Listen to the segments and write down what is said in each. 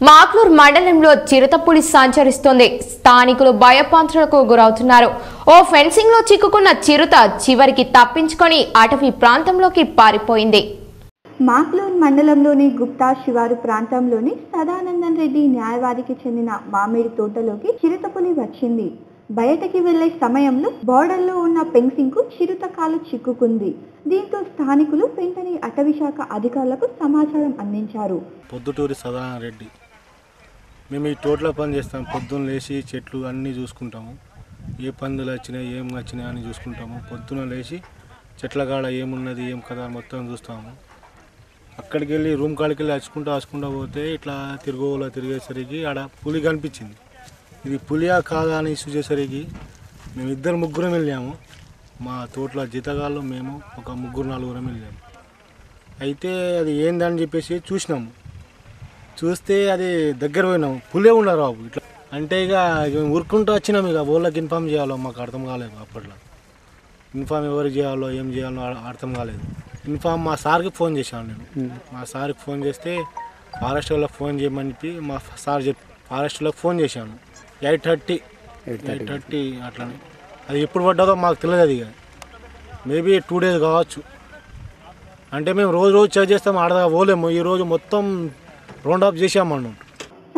మాక్లూర్ మండలంలో చిరుతపులి సంచరిస్తోంది. స్థానికులు భయపాంతులకు గురవుతున్నారు. ఓ ఫెన్సింగ్ లో చిక్కుకున్న చిరుత చివరికి తప్పించుకొని అటవీ ప్రాంతంలోకి పారిపోయింది. మాక్లూర్ మండలంలోని గుప్తా శివారు ప్రాంతంలోని సదానందన్ రెడ్డి న్యాయవాదికి చెందిన మామిడి తోటలోకి చిరుతపులి వచ్చింది. బయటకి వెళ్లే సమయంలో బోర్డర్లో ఉన్న ఫెన్సింగ్ కు చిరుత కాలు చిక్కుకుంది. దీంతో స్థానికులు వెంటనే అటవీ శాఖ అధికారులకు సమాచారం అందించారు. పొద్దుటూరి సదానందన్ రెడ్డి, మేము ఈ తోటలో పని చేస్తాం. పొద్దున్న లేచి చెట్లు అన్నీ చూసుకుంటాము. ఏ పందులు వచ్చినాయి ఏం వచ్చినాయి అని చూసుకుంటాము. పొద్దున లేచి చెట్ల కాడ ఏమున్నది ఏం కదా మొత్తం చూస్తాము. అక్కడికి వెళ్ళి రూమ్ కాడికి వెళ్ళి వచ్చుకుంటా పోతే ఇట్లా తిరిగేసరికి ఆడ పులి కనిపించింది. ఇది పులియా కాదా అని చూసేసరికి మేము ముగ్గురం వెళ్ళాము. మా తోటలో జీతగాళ్ళు మేము ఒక నలుగురం వెళ్ళాము. అయితే అది ఏందని చెప్పేసి చూసినాము. చూస్తే అది దగ్గర పోయినాము. పులే ఉన్నారు బాబు. ఇట్లా అంటే ఇక ఉరుక్కుంటూ వచ్చినాము. ఇక ఊళ్ళకి ఇన్ఫామ్ చేయాలో మాకు అర్థం కాలేదు. అప్పట్లో ఇన్ఫామ్ ఎవరు చేయాలో ఏం చేయాలో అర్థం కాలేదు. ఇన్ఫామ్ మా సార్కి ఫోన్ చేశాను నేను. మా సార్కి ఫోన్ చేస్తే ఫారెస్ట్ వాళ్ళకి ఫోన్ చేయమని చెప్పి మా సార్ ఫారెస్ట్ వాళ్ళకి ఫోన్ చేశాను. 8:30 అట్లనే. అది ఎప్పుడు పడ్డదో మాకు తెలియదు. అది మేబీ 2 days కావచ్చు. అంటే మేము రోజు చెక్ చేస్తాము. ఆడదా పోలేము. ఈరోజు మొత్తం రౌండ్ అప్ చేసామన్నట్టు.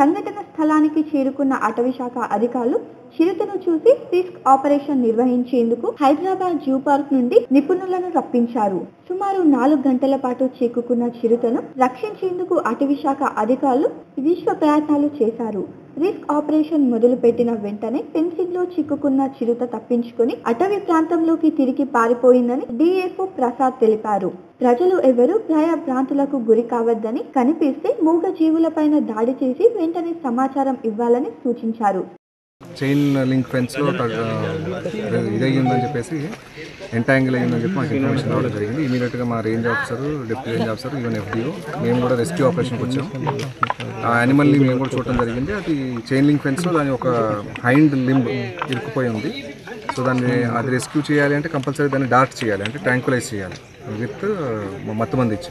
సంఘటన స్థలానికి చేరుకున్న అటవీ శాఖ అధికారులు చిరుతను చూసి రిస్క్ ఆపరేషన్ నిర్వహించేందుకు హైదరాబాద్ జూ పార్క్ నుండి నిపుణులను రప్పించారు. సుమారు 4 గంటల పాటు చిక్కుకున్న చిరుతను రక్షించేందుకు అటవీ శాఖ అధికారులు విశ్వ ప్రయత్నాలు చేశారు. రిస్క్ ఆపరేషన్ మొదలుపెట్టిన వెంటనే ఫెన్సింగ్ లో చిక్కుకున్న చిరుత తప్పించుకుని అటవీ ప్రాంతంలోకి తిరిగి పారిపోయిందని డిఎఫ్ఓ ప్రసాద్ తెలిపారు. ప్రజలు ఎవరూ భయభ్రాంతులకు గురి కావద్దని, కనిపిస్తే మూగ జీవులపైన దాడి చేసి వెంటనే సమాచారం ఇవ్వాలని సూచించారు. చైన్ లింక్ ఫెన్స్లో ఇదయ్యిందని చెప్పేసి ఎంటాంగిల్ అయ్యిందని చెప్పి మాకు ఇన్ఫర్మేషన్ రావడం జరిగింది. ఇమీడియట్గా మా range officer, deputy range officer, even FDO మేము కూడా రెస్క్యూ ఆపరేషన్కి వచ్చాము. ఆ యానిమల్ని మేము కూడా చూడటం జరిగింది. అది చైన్ లింక్ ఫెన్స్లో దాని ఒక హైండ్ లింబ్ ఇరుక్కుపోయి ఉంది. సో అది రెస్క్యూ చేయాలి అంటే కంపల్సరీ దాన్ని డార్ట్ చేయాలి, అంటే ట్రాంక్యులైజ్ చేయాలి విత్ మత్తుమంది ఇచ్చి.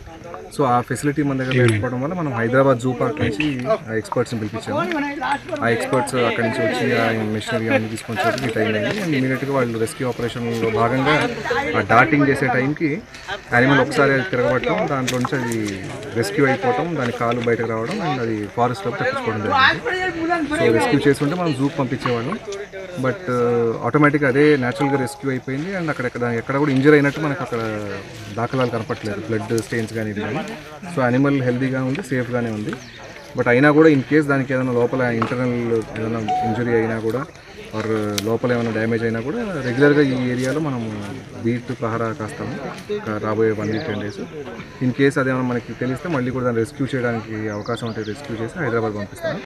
సో ఆ ఫెసిలిటీ మన దగ్గర లేకపోవడం వల్ల మనం హైదరాబాద్ జూ పార్క్ నుంచి ఆ ఎక్స్పర్ట్స్ని పిలిపించాము. ఆ ఎక్స్పర్ట్స్ అక్కడి నుంచి వచ్చి ఆ మెషినరీ అన్ని తీసుకొని వచ్చి టైం అయింది. అండ్ ఇమీడియట్గా వాళ్ళు రెస్క్యూ ఆపరేషన్లో భాగంగా ఆ డార్టింగ్ చేసే టైంకి యానిమల్ ఒకసారి అది తిరగబట్టడం, దాంట్లో నుంచి అది రెస్క్యూ అయిపోవడం, దాని కాలు బయటకు రావడం అండ్ అది ఫారెస్ట్లోకి తప్పించుకోవడం జరిగింది. సో రెస్క్యూ చేస్తుంటే మనం జూకి పంపించేవాళ్ళం. బట్ ఆటోమేటిక్గా అదే న్యాచురల్గా రెస్క్యూ అయిపోయింది. అండ్ ఎక్కడ కూడా ఇంజర్ అయినట్టు మనకు అక్కడ దాఖలాలు కనపట్లేదు, బ్లడ్ స్టెయిన్స్ కానీ ఇవి కానీ. సో యానిమల్ హెల్తీగా ఉంది, సేఫ్గానే ఉంది. బట్ అయినా కూడా ఇన్ కేస్ దానికి ఏదైనా లోపల ఇంటర్నల్ ఏదైనా ఇంజరీ అయినా కూడా ఆర్ లోపల ఏమైనా డ్యామేజ్ అయినా కూడా రెగ్యులర్గా ఈ ఏరియాలో మనం బీట్ పహరా కాస్తాము రాబోయే 1 week 10 days. ఇన్ కేస్ అదేమైనా మనకి తెలిస్తే మళ్ళీ కూడా దాన్ని రెస్క్యూ చేయడానికి అవకాశం ఉంటే రెస్క్యూ చేసి హైదరాబాద్ పంపిస్తాము.